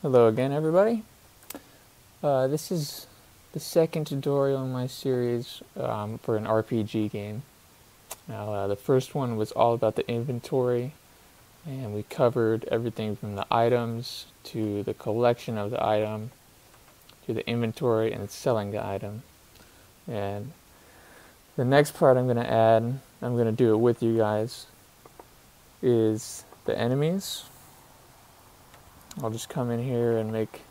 Hello again, everybody. This is the second tutorial in my series for an RPG game. Now, the first one was all about the inventory, and we covered everything from the items to the collection of the item to the inventory and selling the item. And the next part I'm going to add, I'm going to do it with you guys, is the enemies. I'll just come in here and make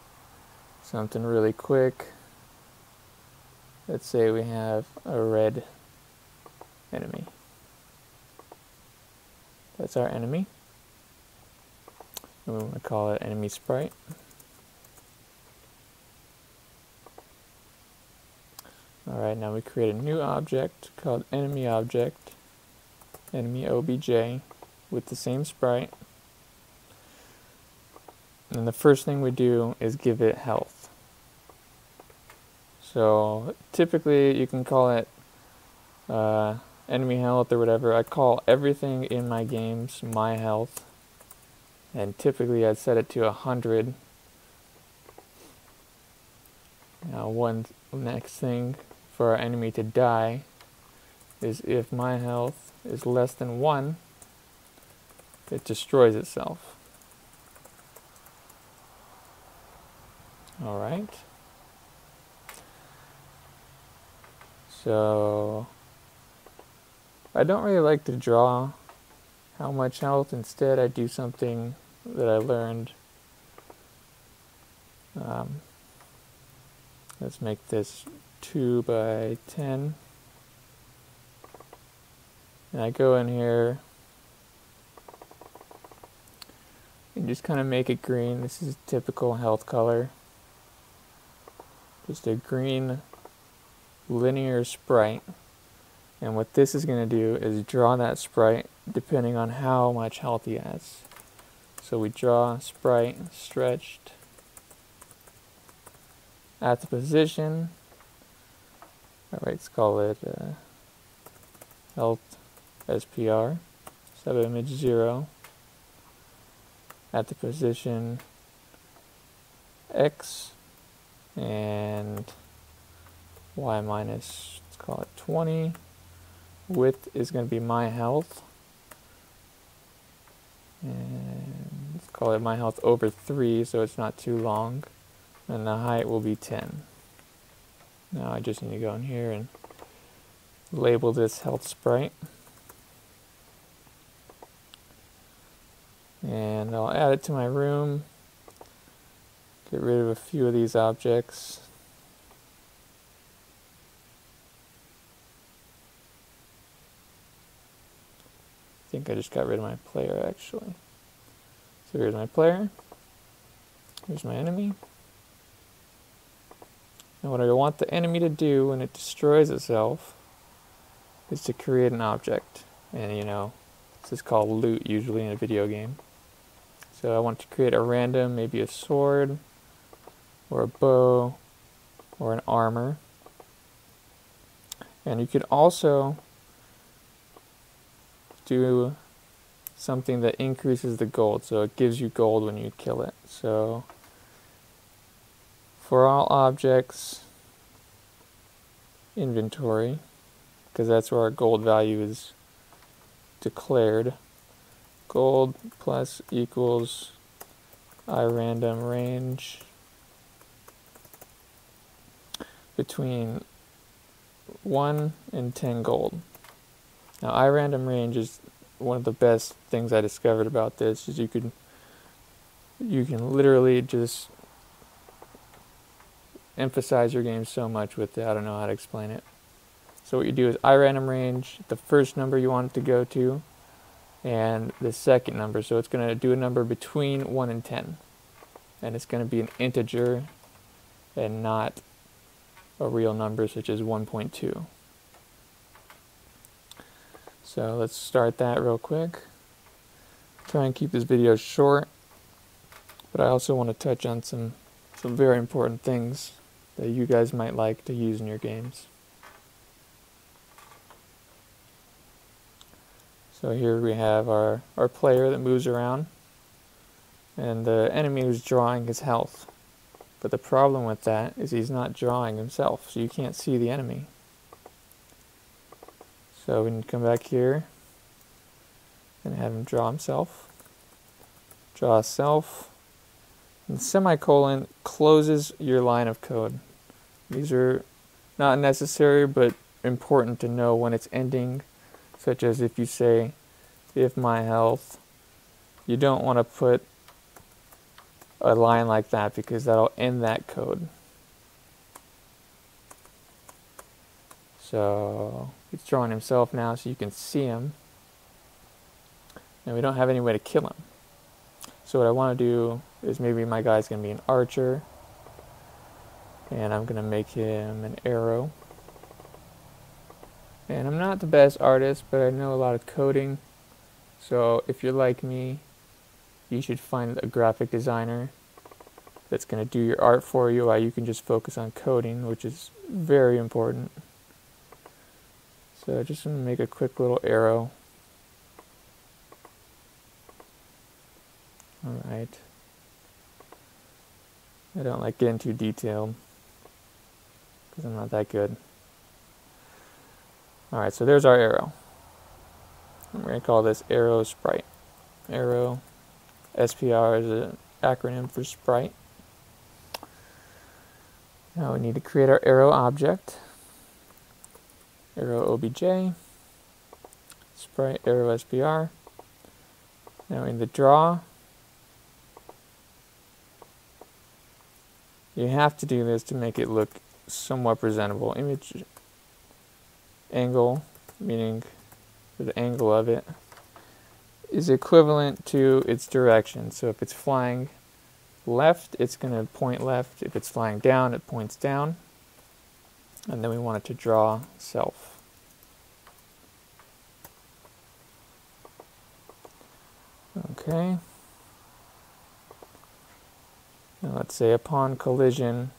something really quick. Let's say we have a red enemy. That's our enemy. And we want to call it enemy sprite. Alright, now we create a new object called enemy object, enemy obj, with the same sprite. And the first thing we do is give it health. So typically you can call it enemy health or whatever. I call everything in my games my health, and typically I'd set it to 100. Now one next thing for our enemy to die is if my health is less than 1, it destroys itself. Alright. So I don't really like to draw how much health. Instead, I do something that I learned. Let's make this 2 by 10. And I go in here and just kind of make it green. This is typical health color. Just a green linear sprite. And what this is going to do is draw that sprite depending on how much health he has. So we draw sprite stretched at the position. Alright, let's call it health SPR, subimage 0, at the position X and Y minus, let's call it 20. Width is going to be my health, and let's call it my health over 3 so it's not too long, and the height will be 10. Now I just need to go in here and label this health sprite, and I'll add it to my room, get rid of a few of these objects. I think I just got rid of my player actually. So here's my player, here's my enemy. And what I want the enemy to do when it destroys itself is to create an object. And this is called loot usually in a video game. So I want to create a random, maybe a sword, or a bow, or an armor. And you could also do something that increases the gold, so it gives you gold when you kill it. So for all objects, inventory, because that's where our gold value is declared, gold plus equals irandom range between 1 and 10 gold. Now irandom range is one of the best things I discovered about this, is you can literally just emphasize your game so much with it. I don't know how to explain it. So what you do is irandom range, the first number you want it to go to, and the second number. So it's going to do a number between 1 and 10. And it's going to be an integer and not a real number such as 1.2. So let's start that real quick. Try and keep this video short, but I also want to touch on some very important things that you guys might like to use in your games. So here we have our player that moves around. and the enemy is drawing his health. But the problem with that is he's not drawing himself, so you can't see the enemy. So we need to come back here and have him draw himself. Draw self. And the semicolon closes your line of code. These are not necessary, but important to know when it's ending, such as if you say, if my health, you don't want to put a line like that because that'll end that code. So he's drawing himself now so you can see him. And we don't have any way to kill him. So what I want to do is maybe my guy's going to be an archer. And I'm going to make him an arrow. And I'm not the best artist, but I know a lot of coding. So if you're like me, you should find a graphic designer that's going to do your art for you while you can just focus on coding, which is very important. So just going to make a quick little arrow. Alright. I don't like getting too detailed because I'm not that good. Alright, so there's our arrow. We're going to call this arrow sprite. Arrow, SPR is an acronym for sprite. Now we need to create our arrow object. Arrow OBJ, sprite arrow SPR. Now in the draw, you have to do this to make it look somewhat presentable. Image angle, meaning the angle of it, is equivalent to its direction. So if it's flying left, it's going to point left. If it's flying down, it points down. And then we want it to draw self. Okay. Now let's say upon collision.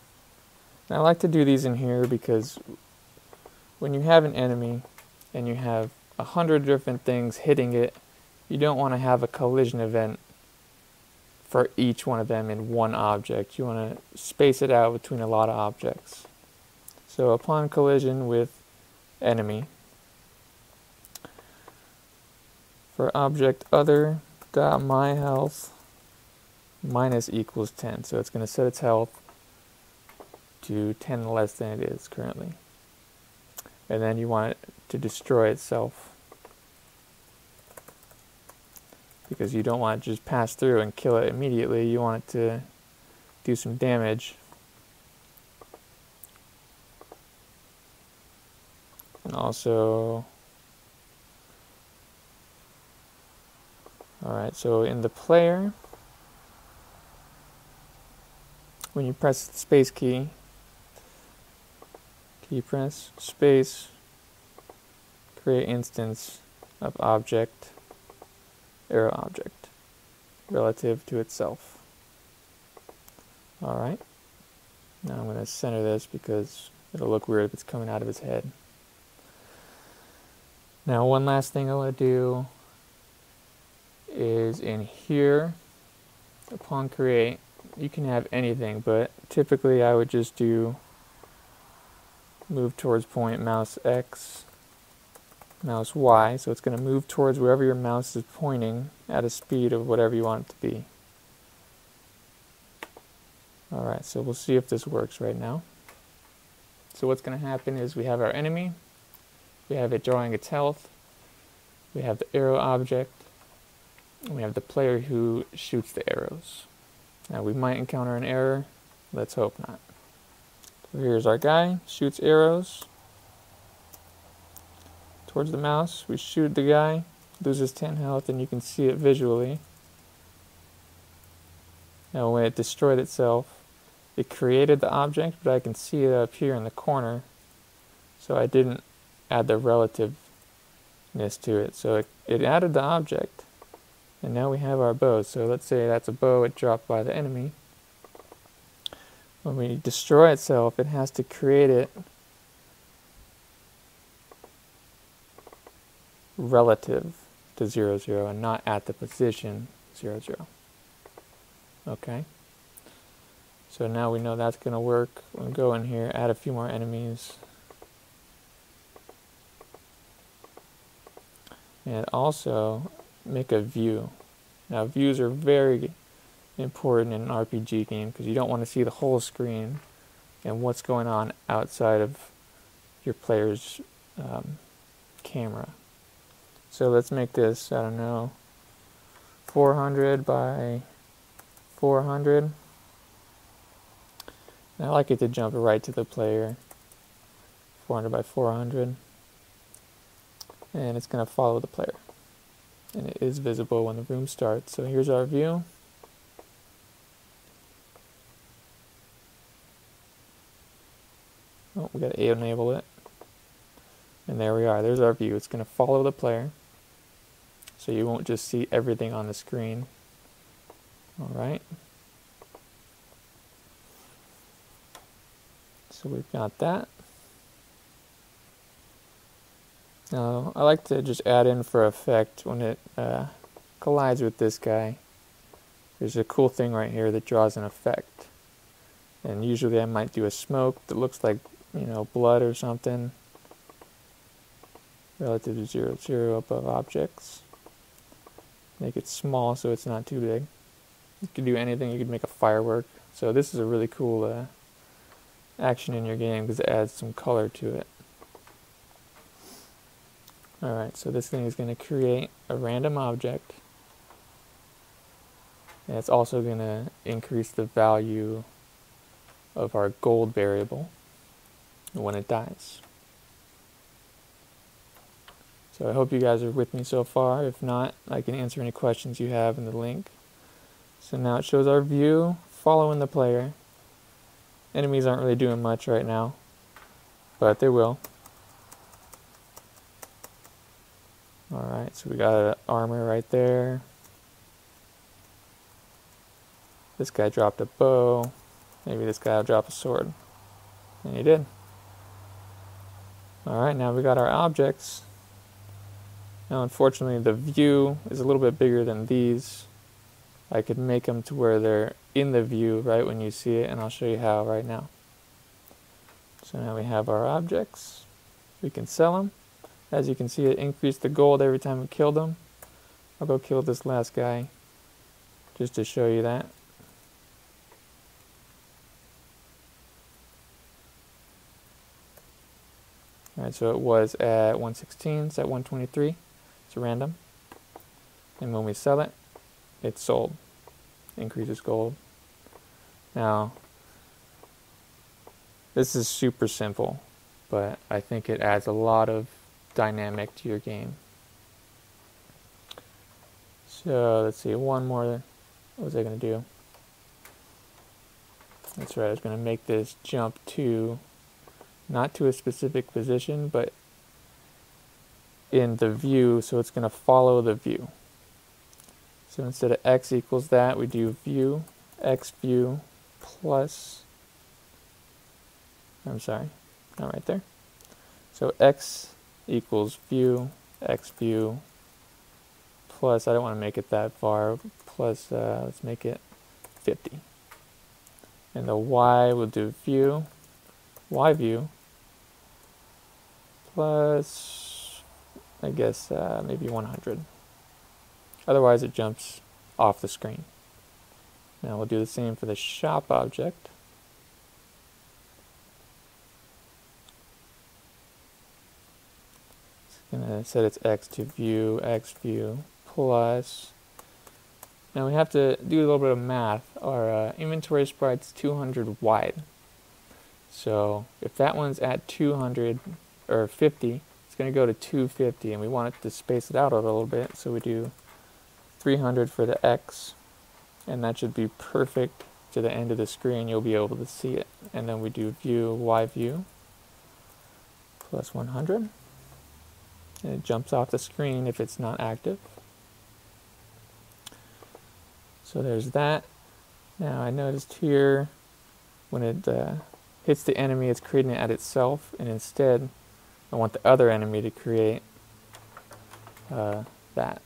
And I like to do these in here because when you have an enemy and you have 100 different things hitting it, you don't want to have a collision event for each one of them in one object. You want to space it out between a lot of objects. So upon collision with enemy, for object other dot my health minus equals 10. So it's going to set its health to 10 less than it is currently. And then you want it to destroy itself, because you don't want it to just pass through and kill it immediately. You want it to do some damage. And also, alright, so in the player, when you press the space key press space, create instance of object, arrow object, relative to itself. Alright, now I'm going to center this because it'll look weird if it's coming out of his head. Now one last thing I want to do is in here, upon create, you can have anything, but typically I would just do move towards point, mouse X, mouse Y, so it's going to move towards wherever your mouse is pointing at a speed of whatever you want it to be. Alright, so we'll see if this works right now. So what's going to happen is we have our enemy, we have it drawing its health, we have the arrow object, and we have the player who shoots the arrows. Now we might encounter an error, let's hope not. So here's our guy, shoots arrows towards the mouse. We shoot the guy, loses 10 health, and you can see it visually. Now when it destroyed itself, it created the object, but I can see it up here in the corner, so I didn't add the relativeness to it. So it added the object, and now we have our bow. So let's say that's a bow it dropped by the enemy. When we destroy itself, it has to create it relative to 0, 0, and not at the position 0, 0. Okay. So now we know that's going to work. We'll go in here, add a few more enemies. And also make a view. Now views are very important in an RPG game because you don't want to see the whole screen and what's going on outside of your player's camera. So let's make this, I don't know, 400 by 400. And I like it to jump right to the player. 400 by 400. And it's going to follow the player. And it is visible when the room starts. So here's our view. Oh, we got to enable it. And there we are. There's our view. It's going to follow the player. So you won't just see everything on the screen. Alright. So we've got that. Now, I like to just add in for effect when it collides with this guy. There's a cool thing right here that draws an effect. And usually I might do a smoke that looks like, blood or something. Relative to 0, 0 above objects. Make it small so it's not too big. You could do anything. You could make a firework. So this is a really cool action in your game because it adds some color to it. Alright, so this thing is going to create a random object. And it's also going to increase the value of our gold variable when it dies. So I hope you guys are with me so far. If not, I can answer any questions you have in the link. So now it shows our view following the player. Enemies aren't really doing much right now, but they will. Alright, so we got an armor right there. This guy dropped a bow. Maybe this guy will drop a sword. And he did. Alright, now we got our objects. Now unfortunately the view is a little bit bigger than these. I could make them to where they're in the view right when you see it, and I'll show you how right now. So now we have our objects. We can sell them. As you can see, it increased the gold every time we killed them. I'll go kill this last guy just to show you that. Alright, so it was at 116, it's at 123. It's random. And when we sell it, it's sold. Increases gold. Now, this is super simple, but I think it adds a lot of dynamic to your game. So let's see, one more. What was I going to do? That's right, I was going to make this jump to, not to a specific position, but in the view, so it's going to follow the view. So instead of x equals that, we do view, x view plus, I'm sorry, not right there. So x equals view, x view, plus, I don't want to make it that far, plus, let's make it 50. And the y will do view, y view, plus, I guess, maybe 100. Otherwise it jumps off the screen. Now we'll do the same for the shop object. It's going to set its x to view, x view, plus. Now we have to do a little bit of math. Our inventory sprite's 200 wide. So if that one's at 200 or 50, it's going to go to 250, and we want it to space it out a little bit, so we do 300 for the X, and that should be perfect to the end of the screen. You'll be able to see it. And then we do view, Y view, plus 100. And it jumps off the screen if it's not active. So there's that. Now I noticed here, when it hits the enemy, it's creating it at itself, and instead I want the other enemy to create that.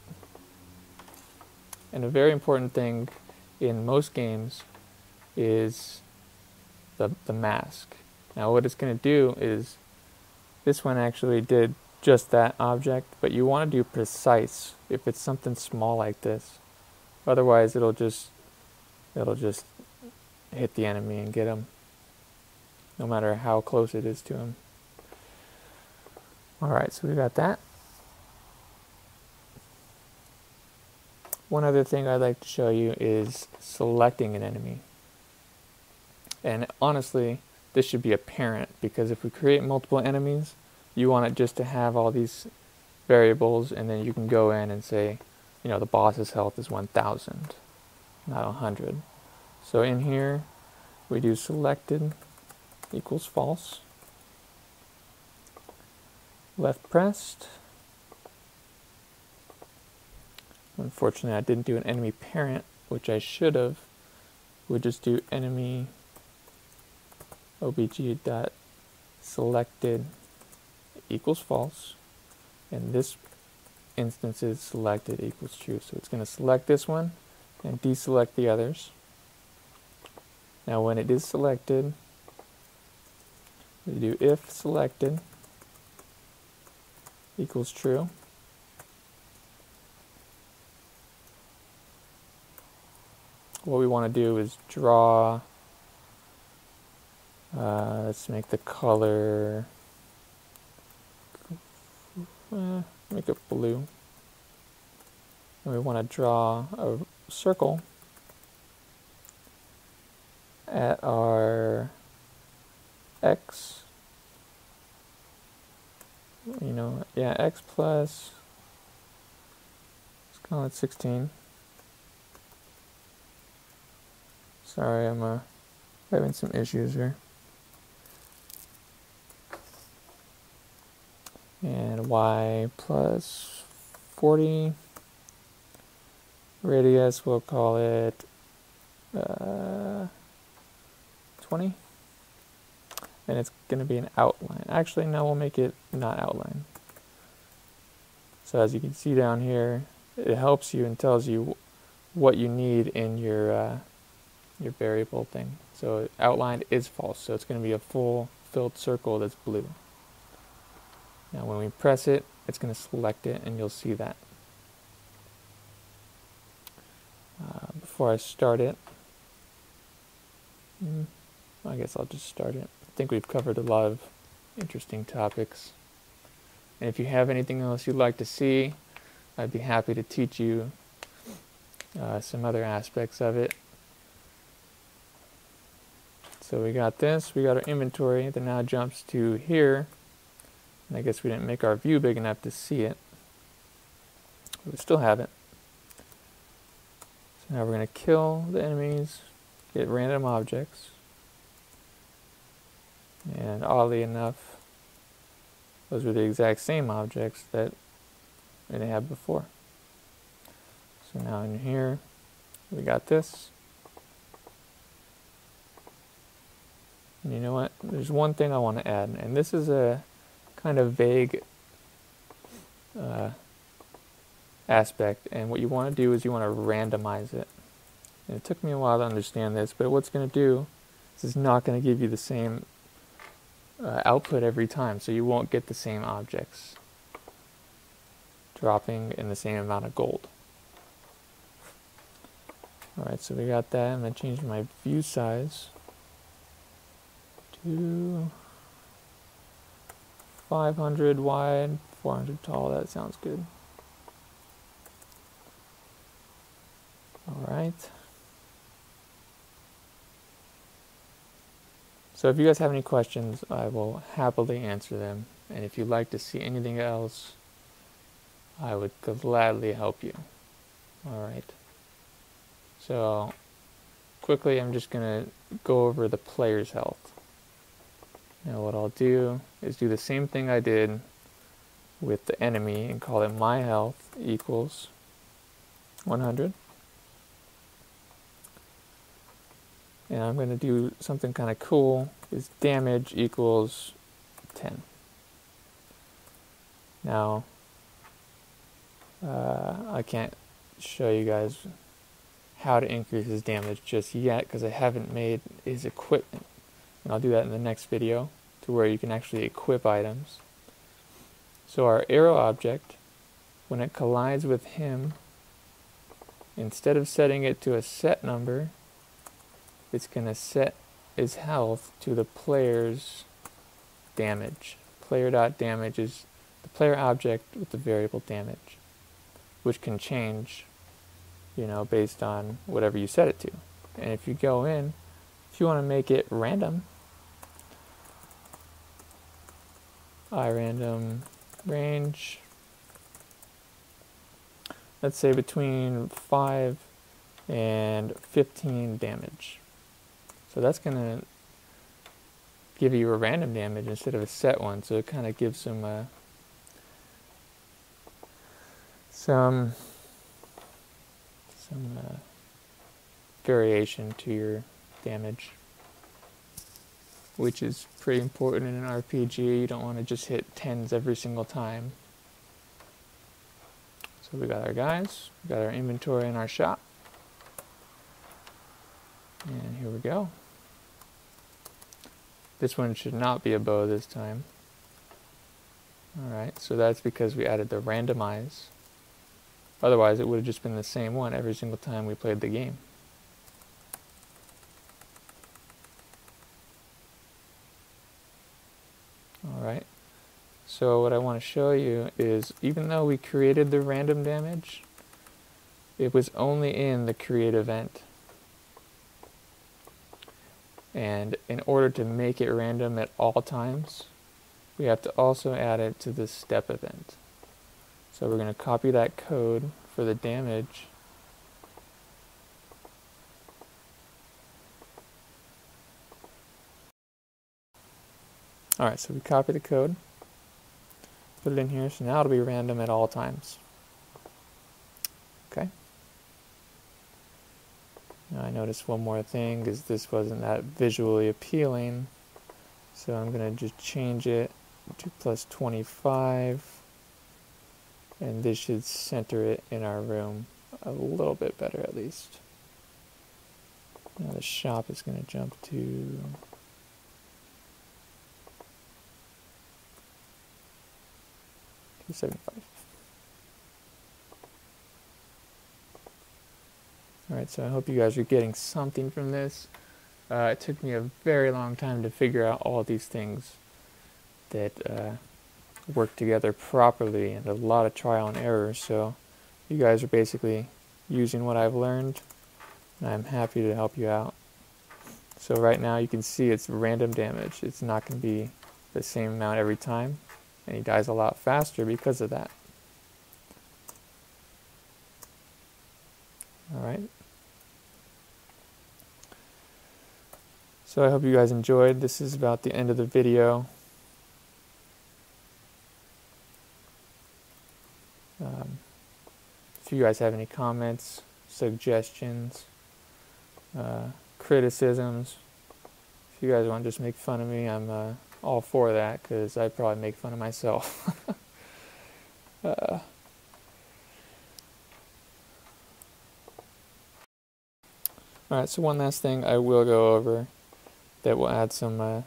And a very important thing in most games is the mask. Now what it's going to do is, this one actually did just that object, but you want to do precise if it's something small like this. Otherwise it'll just hit the enemy and get him, no matter how close it is to him. Alright, so we got that. One other thing I'd like to show you is selecting an enemy. And honestly, this should be apparent, because if we create multiple enemies, you want it just to have all these variables, and then you can go in and say, you know, the boss's health is 1000, not 100. So in here, we do selected equals false, left pressed. Unfortunately, I didn't do an enemy parent, which I should have. We'll just do enemy obj.selected equals false, and this instance is selected equals true. So it's going to select this one and deselect the others. Now when it is selected, we do if selected equals true. What we want to do is draw, let's make the color, make it blue. And we want to draw a circle at our x, x plus, let's call it 16. Sorry, I'm having some issues here. And y plus 40. Radius, we'll call it 20. And it's going to be an outline. Actually, no, we'll make it not outline. So as you can see down here, it helps you and tells you what you need in your variable thing. So outlined is false, so it's going to be a full filled circle that's blue. Now when we press it, it's going to select it, and you'll see that. Before I start it, I guess I'll just start it. I think we've covered a lot of interesting topics. And if you have anything else you'd like to see, I'd be happy to teach you some other aspects of it. So we got this, we got our inventory that now jumps to here. And I guess we didn't make our view big enough to see it. But we still have it. So now we're going to kill the enemies, get random objects. And oddly enough, those were the exact same objects that they had before. So now in here, we got this. And you know what? There's one thing I want to add, and this is a kind of vague aspect, and what you want to do is you want to randomize it. And it took me a while to understand this, but what's going to do is it's not going to give you the same output every time, so you won't get the same objects dropping in the same amount of gold. Alright, so we got that. I'm going to change my view size to 500 wide, 400 tall. That sounds good. Alright. So if you guys have any questions, I will happily answer them. And if you'd like to see anything else, I would gladly help you. Alright. So, quickly I'm just going to go over the player's health. Now what I'll do is do the same thing I did with the enemy and call it my health equals 100. And I'm going to do something kind of cool, is damage equals 10. Now, I can't show you guys how to increase his damage just yet because I haven't made his equipment. And I'll do that in the next video to where you can actually equip items. So our arrow object, when it collides with him, instead of setting it to a set number, it's going to set his health to the player's damage. Player.damage is the player object with the variable damage, which can change, based on whatever you set it to. And if you go in, if you want to make it random, iRandom range, let's say between 5 and 15 damage. So that's going to give you a random damage instead of a set one, so it kind of gives them some variation to your damage, which is pretty important in an RPG. You don't want to just hit 10s every single time. So we got our guys, we got our inventory in our shop, and here we go. This one should not be a bow this time. Alright, so that's because we added the randomize. Otherwise it would have just been the same one every single time we played the game. Alright, so what I want to show you is, even though we created the random damage, it was only in the create event. And in order to make it random at all times, we have to also add it to the step event. So we're going to copy that code for the damage. Alright, so we copy the code, put it in here, so now it'll be random at all times. Okay. Now I noticed one more thing, is this wasn't that visually appealing, so I'm going to just change it to +25, and this should center it in our room a little bit better at least. Now the shop is going to jump to 275. Alright, so I hope you guys are getting something from this. It took me a very long time to figure out all these things that work together properly, and a lot of trial and error, so you guys are basically using what I've learned, and I'm happy to help you out. So right now you can see it's random damage. It's not going to be the same amount every time, and he dies a lot faster because of that. Alright. So I hope you guys enjoyed. This is about the end of the video. If you guys have any comments, suggestions, criticisms, if you guys want to just make fun of me, I'm all for that, because I probably make fun of myself. Alright, so one last thing I will go over that will add some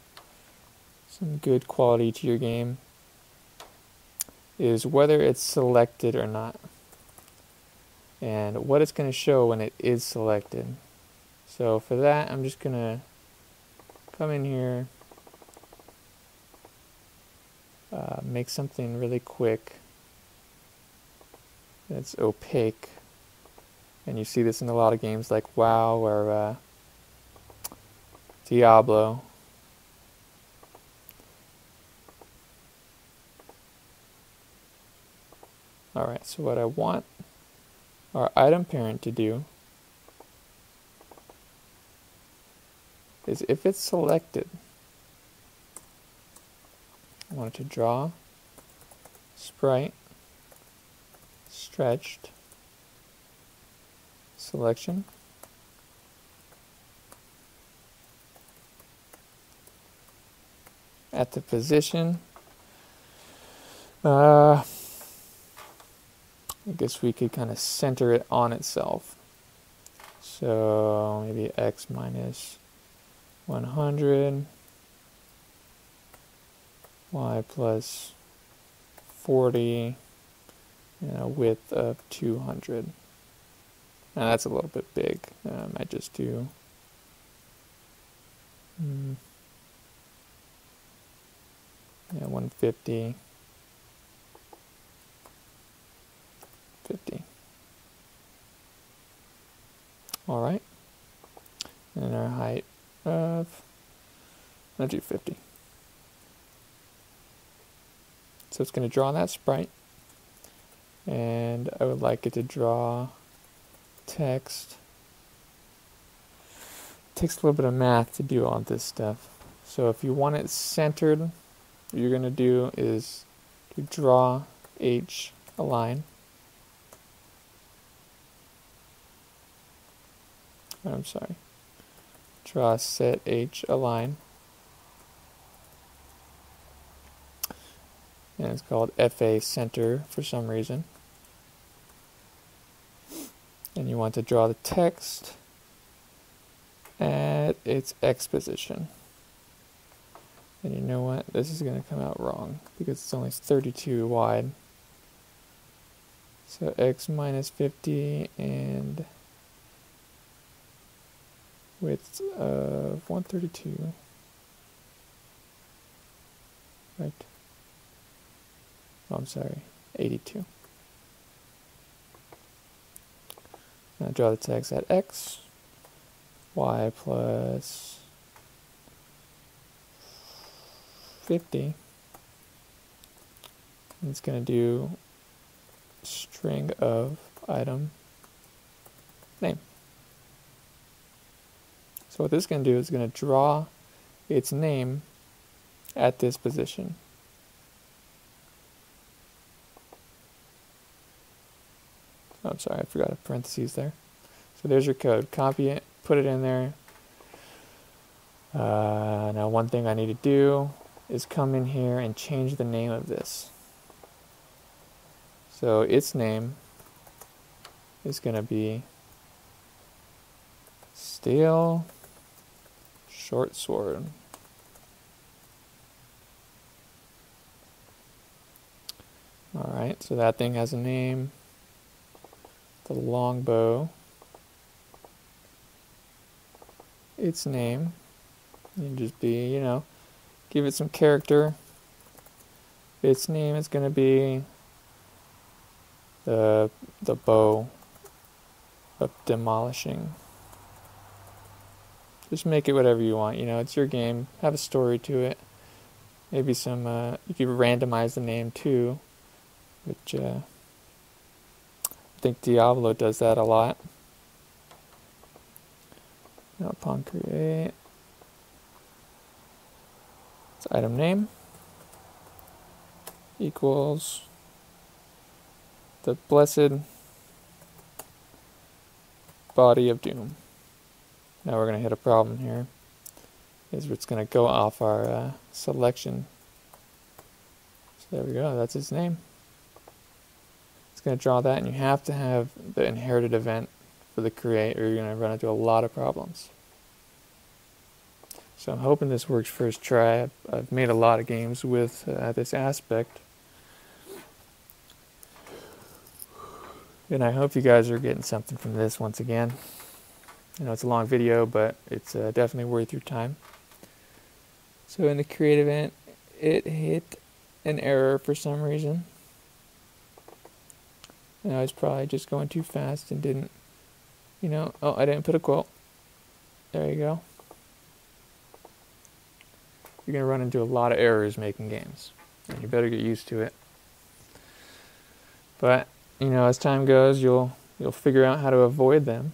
good quality to your game is whether it's selected or not, and what it's going to show when it is selected. So for that, I'm just going to come in here, make something really quick that's opaque, and you see this in a lot of games like WoW or Diablo. Alright, so what I want our item parent to do is, if it's selected, I want it to draw, sprite, stretched, selection, at the position, I guess we could kind of center it on itself. So maybe x minus 100, y plus 40, and a width of 200. Now that's a little bit big. I might just do yeah, 150, 50. All right. And our height of, I'll do 50. So it's going to draw that sprite. And I would like it to draw text. It takes a little bit of math to do all this stuff. So if you want it centered, what you're going to do is to draw H align. I'm sorry. Draw set H align. And it's called FA center for some reason. And you want to draw the text at its X position. And you know what? This is going to come out wrong because it's only 32 wide. So X minus 50 and width of 132. Right. Oh, I'm sorry, 82. Now draw the text at X, Y plus 50. And it's going to do string of item name. So what this is going to do is going to draw its name at this position. Oh, I'm sorry, I forgot a parentheses there. So there's your code. Copy it, put it in there. Now one thing I need to do is come in here and change the name of this. So its name is going to be Steel Short Sword. Alright, so that thing has a name. The longbow. Its name. You just be, you know, give it some character. Its name is going to be the bow of demolishing. Just make it whatever you want. You know, it's your game. Have a story to it. Maybe some. You could randomize the name too, which I think Diablo does that a lot. Now upon create, it's item name equals the blessed body of doom. Now we're going to hit a problem here, is it's going to go off our selection. So there we go, that's its name. It's going to draw that, and you have to have the inherited event for the create, or you're going to run into a lot of problems. So I'm hoping this works first try. I've made a lot of games with this aspect. And I hope you guys are getting something from this once again. I know it's a long video, but it's definitely worth your time. So in the create event, it hit an error for some reason. And I was probably just going too fast and didn't, you know, oh, I didn't put a quote. There you go. You're going to run into a lot of errors making games, and you better get used to it. But, you know, as time goes, you'll figure out how to avoid them,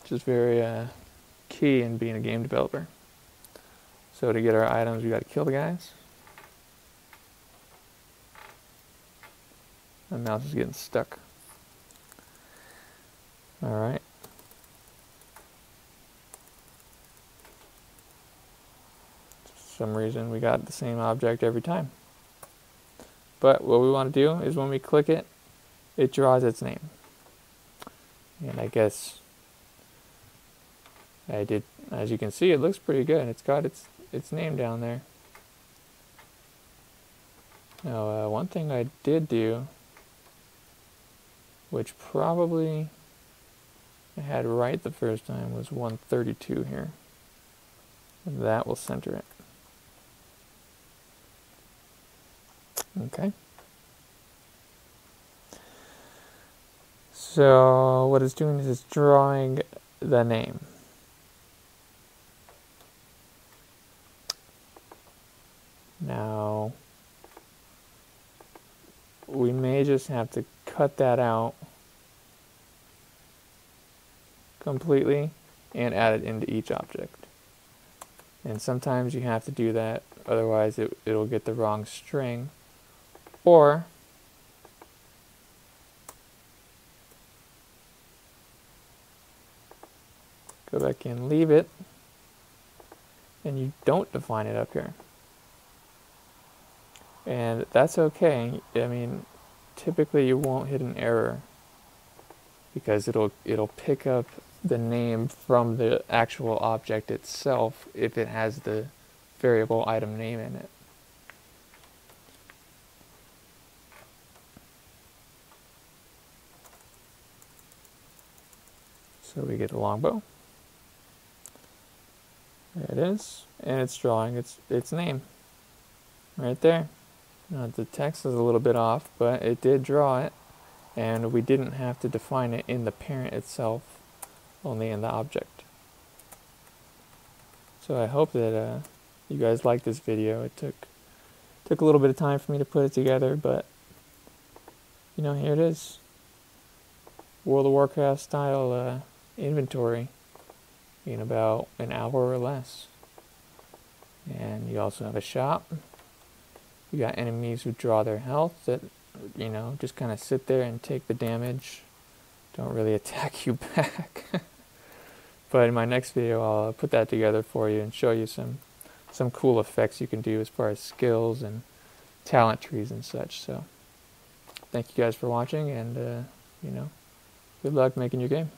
which is very key in being a game developer. So to get our items, we got to kill the guys. My mouse is getting stuck. Alright. For some reason we got the same object every time. But what we want to do is when we click it, it draws its name. And I guess I did, as you can see, it looks pretty good. It's got its name down there. Now, one thing I did do, which probably I had right the first time, was 132 here. And that will center it. Okay. So what it's doing is it's drawing the name. Now, we may just have to cut that out completely and add it into each object. And sometimes you have to do that, otherwise it'll get the wrong string. Or go back in, leave it, and you don't define it up here. And that's okay. I mean, typically you won't hit an error because it'll pick up the name from the actual object itself if it has the variable item name in it. So we get a longbow. There it is, and it's drawing its name right there. Now the text is a little bit off, but it did draw it, and we didn't have to define it in the parent itself, only in the object. So I hope that you guys liked this video. It took a little bit of time for me to put it together, but you know, here it is. World of Warcraft style inventory in about an hour or less. And you also have a shop. You got enemies who draw their health that, you know, just kind of sit there and take the damage. Don't really attack you back. But in my next video, I'll put that together for you and show you some cool effects you can do as far as skills and talent trees and such. So, thank you guys for watching, and you know, good luck making your game.